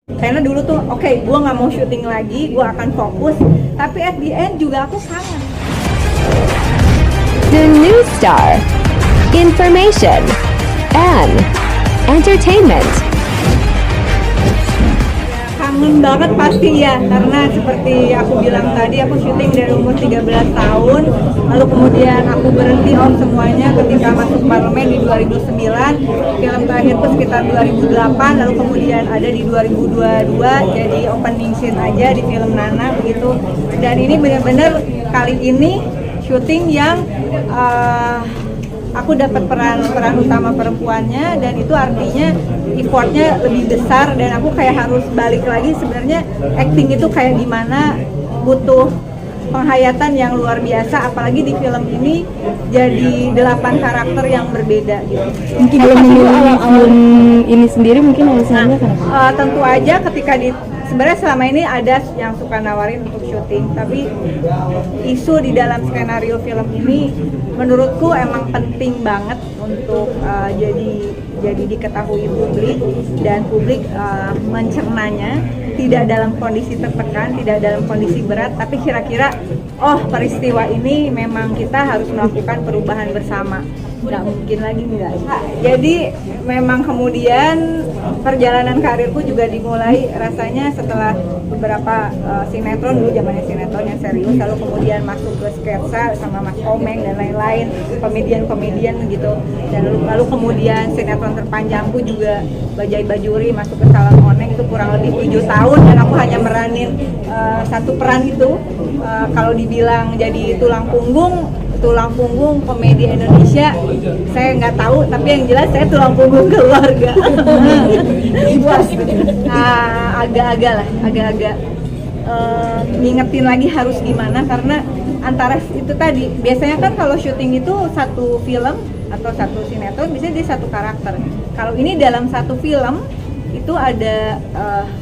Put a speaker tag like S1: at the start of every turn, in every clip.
S1: Karena dulu tuh oke, gue nggak mau syuting lagi, gue akan fokus, tapi at the end juga aku kangen.
S2: The New Star. Information and entertainment.
S1: Kangen banget pasti ya, karena seperti aku bilang tadi, aku syuting dari umur 13 tahun, lalu kemudian aku berhenti semuanya ketika masuk parlemen di 2009, film terakhir itu sekitar 2008, lalu kemudian ada di 2022 jadi opening scene aja di film Nana begitu. Dan ini benar-benar kali ini syuting yang aku dapat peran utama perempuannya, dan itu artinya effortnya lebih besar, dan aku kayak harus balik lagi. Sebenarnya acting itu kayak gimana, butuh penghayatan yang luar biasa, apalagi di film ini jadi 8 karakter yang berbeda gitu.
S3: Mungkin kalau film ini sendiri mungkin alasannya kenapa?
S1: Tentu aja ketika sebenarnya selama ini ada yang suka nawarin untuk syuting, tapi isu di dalam skenario film ini menurutku emang penting banget untuk jadi diketahui publik, dan publik mencernanya tidak dalam kondisi tertekan, tidak dalam kondisi berat, tapi kira-kira peristiwa ini memang kita harus melakukan perubahan bersama. Nggak mungkin lagi enggak. Jadi memang kemudian perjalanan karirku juga dimulai rasanya setelah beberapa sinetron, dulu zamannya sinetron yang serius, lalu kemudian masuk ke sketsa sama Mas Komeng dan lain-lain, komedian gitu, dan lalu kemudian sinetron terpanjangku juga Bajai Bajuri, masuk ke Salam Oneng, itu kurang lebih 7 tahun, dan aku hanya meranin satu peran itu. Kalau dibilang jadi tulang punggung komedi Indonesia, saya nggak tahu, tapi yang jelas saya tulang punggung keluarga. agak-agak ngingetin lagi harus gimana, karena antara itu tadi, biasanya kan kalau syuting itu satu film atau satu sinetron bisa dia satu karakter. Kalau ini dalam satu film itu ada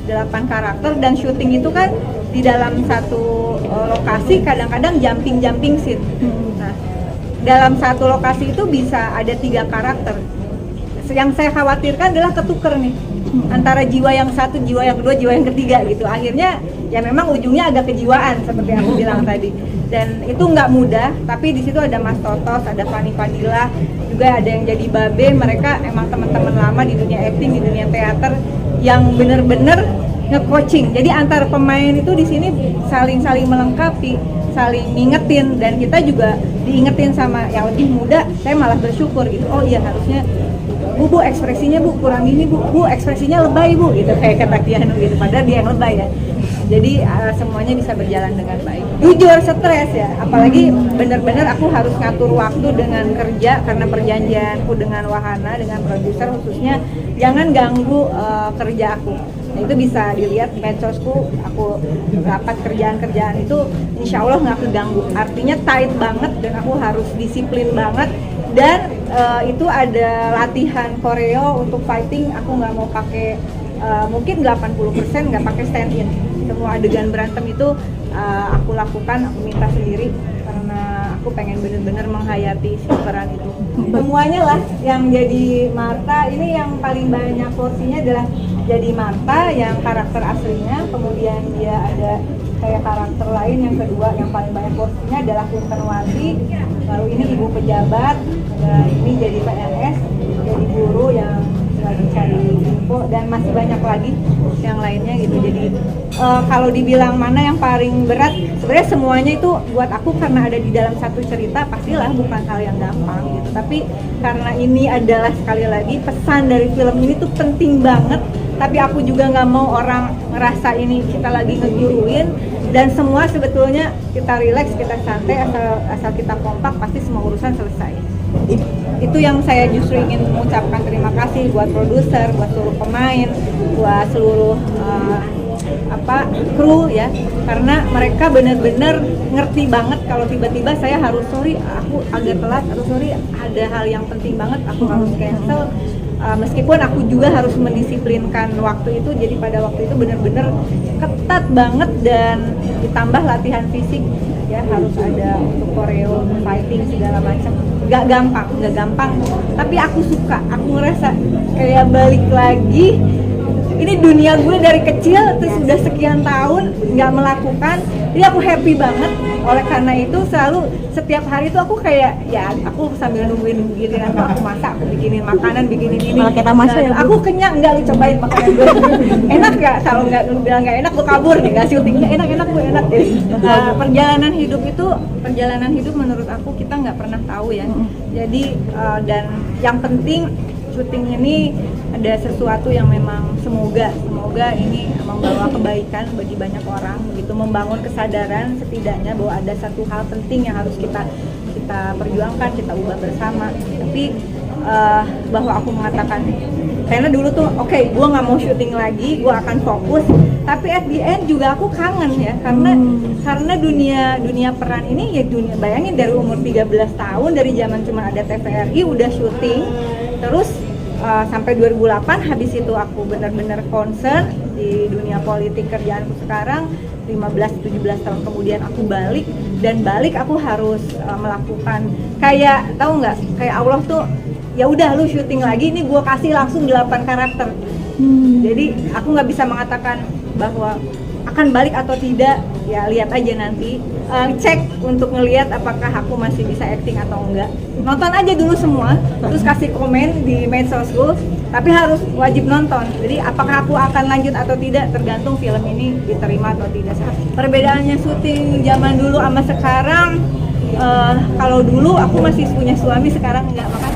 S1: 8 karakter, dan syuting itu kan di dalam satu lokasi, kadang-kadang jumping scene. Nah, dalam satu lokasi itu bisa ada 3 karakter. Yang saya khawatirkan adalah ketuker nih antara jiwa yang satu, jiwa yang kedua, jiwa yang ketiga gitu. Akhirnya ya memang ujungnya agak kejiwaan seperti yang aku bilang tadi. Dan itu nggak mudah, tapi di situ ada Mas Totos, ada Fanny Fadila, juga ada yang jadi Babe. Mereka emang teman-teman lama di dunia acting, di dunia teater, yang bener-bener nge-coaching. Jadi antar pemain itu di sini saling melengkapi, saling ngingetin, dan kita juga diingetin sama yang lebih muda. Saya malah bersyukur gitu. Oh iya, harusnya Bu ekspresinya Bu kurang ini, Bu ekspresinya lebay Bu, gitu kayak kata Kianu gitu, padahal dia yang lebay ya. Jadi semuanya bisa berjalan dengan baik. Jujur stres ya, apalagi bener-bener aku harus ngatur waktu dengan kerja, karena perjanjianku dengan Wahana, dengan produser khususnya, jangan ganggu kerja aku. Nah, itu bisa dilihat medsosku, aku rapat kerjaan itu insya Allah nggak keganggu. Artinya tight banget, dan aku harus disiplin banget. Dan itu ada latihan koreo untuk fighting, aku nggak mau pakai mungkin 80% nggak pakai stand in. Semua adegan berantem itu aku lakukan, aku minta sendiri, karena aku pengen bener-bener menghayati si peran itu. Semuanya lah yang jadi Martha, ini yang paling banyak porsinya adalah jadi Martha yang karakter aslinya, kemudian dia ada kayak karakter lain yang kedua yang paling banyak porsinya adalah Kuntanwati, lalu ini ibu pejabat, ini jadi PNS, jadi guru yang lagi cari info, dan masih banyak lagi yang lainnya gitu. Jadi kalau dibilang mana yang paling berat, sebenarnya semuanya itu buat aku, karena ada di dalam satu cerita, pastilah bukan hal yang gampang gitu. Tapi karena ini adalah, sekali lagi, pesan dari film ini tuh penting banget, tapi aku juga nggak mau orang ngerasa ini kita lagi ngeguruin, dan semua sebetulnya kita relax, kita santai, asal kita kompak, pasti semua urusan selesai. Itu yang saya justru ingin mengucapkan terima kasih buat produser, buat seluruh pemain, buat seluruh kru ya, karena mereka benar-benar ngerti banget kalau tiba-tiba saya harus sorry aku agak telat, atau sorry ada hal yang penting banget aku harus cancel. Meskipun aku juga harus mendisiplinkan waktu itu, jadi pada waktu itu benar-benar ketat banget, dan ditambah latihan fisik ya, harus ada untuk koreo, fighting segala macam. Gak gampang, tapi aku suka, aku ngerasa kayak balik lagi. ini dunia gue dari kecil terus udah sekian tahun nggak melakukan, jadi aku happy banget. Oleh karena itu selalu setiap hari itu aku kayak ya aku sambil nungguin giliran aku masak, aku bikinin makanan, bikinin ini.
S3: Malah kayak tamasya ya, Bu?
S1: Aku kenyang, enggak lu cobain makanan gue. Enak nggak? Kalau nggak lu bilang nggak enak, lu kabur nih, nggak syutingnya enak gue enak deh. Perjalanan hidup menurut aku kita nggak pernah tahu ya. Jadi dan yang penting syuting ini ada sesuatu yang memang semoga ini membawa kebaikan bagi banyak orang gitu, membangun kesadaran setidaknya bahwa ada satu hal penting yang harus kita perjuangkan, kita ubah bersama. Tapi bahwa aku mengatakan karena dulu tuh oke, gue nggak mau syuting lagi, gue akan fokus, tapi at the end juga aku kangen ya, karena dunia peran ini ya dunia, bayangin dari umur 13 tahun, dari zaman cuma ada TVRI udah syuting terus sampai 2008. Habis itu aku benar-benar concern di dunia politik kerjaanku sekarang. 15-17 tahun kemudian aku balik aku harus melakukan kayak, tahu nggak, kayak Allah tuh ya udah lu syuting lagi, ini gua kasih langsung 8 karakter. Jadi aku nggak bisa mengatakan bahwa akan balik atau tidak, ya lihat aja nanti. Cek untuk ngelihat apakah aku masih bisa acting atau enggak. Nonton aja dulu semua, terus kasih komen di medsosku, tapi harus wajib nonton. Jadi apakah aku akan lanjut atau tidak tergantung film ini diterima atau tidak. Perbedaannya syuting zaman dulu sama sekarang, kalau dulu aku masih punya suami, sekarang enggak, makanya